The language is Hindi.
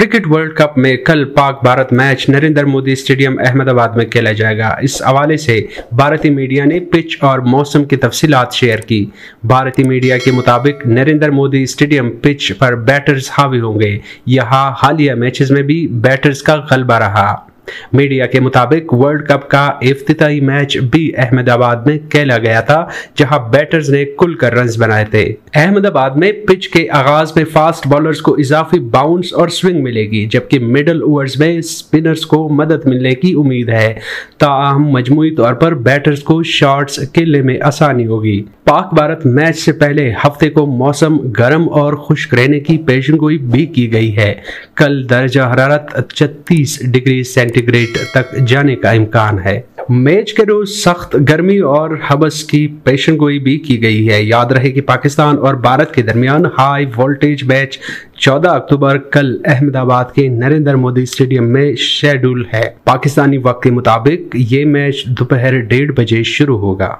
क्रिकेट वर्ल्ड कप में कल पाक भारत मैच नरेंद्र मोदी स्टेडियम अहमदाबाद में खेला जाएगा। इस हवाले से भारतीय मीडिया ने पिच और मौसम की तफसीलात शेयर की। भारतीय मीडिया के मुताबिक नरेंद्र मोदी स्टेडियम पिच पर बैटर्स हावी होंगे। यहाँ हालिया मैचेस में भी बैटर्स का गलबा रहा। मीडिया के मुताबिक वर्ल्ड कप का इफ्तिताई मैच भी अहमदाबाद में खेला गया था, जहां बैटर्स ने खुलकर रन्स बनाए थे। अहमदाबाद में पिच के आगाज में फास्ट बॉलर्स को इजाफी बाउंस और स्विंग मिलेगी, जबकि मिडल ओवर्स में स्पिनर्स को मदद मिलने की उम्मीद है। ताहम मजमूई तौर पर बैटर्स को शॉट्स खेलने में आसानी होगी। पाक भारत मैच से पहले हफ्ते को मौसम गर्म और खुश्क रहने की पेशेनगोई भी की गई है। कल दर्जा हरारत 36 डिग्री सेंटीग्रेड तक जाने का इम्कान है। मैच के रोज सख्त गर्मी और हबस की पेशेनगोई भी की गई है। याद रहे कि पाकिस्तान और भारत के दरमियान हाई वोल्टेज मैच 14 अक्टूबर कल अहमदाबाद के नरेंद्र मोदी स्टेडियम में शेड्यूल है। पाकिस्तानी वक्त के मुताबिक ये मैच दोपहर 1:30 बजे शुरू होगा।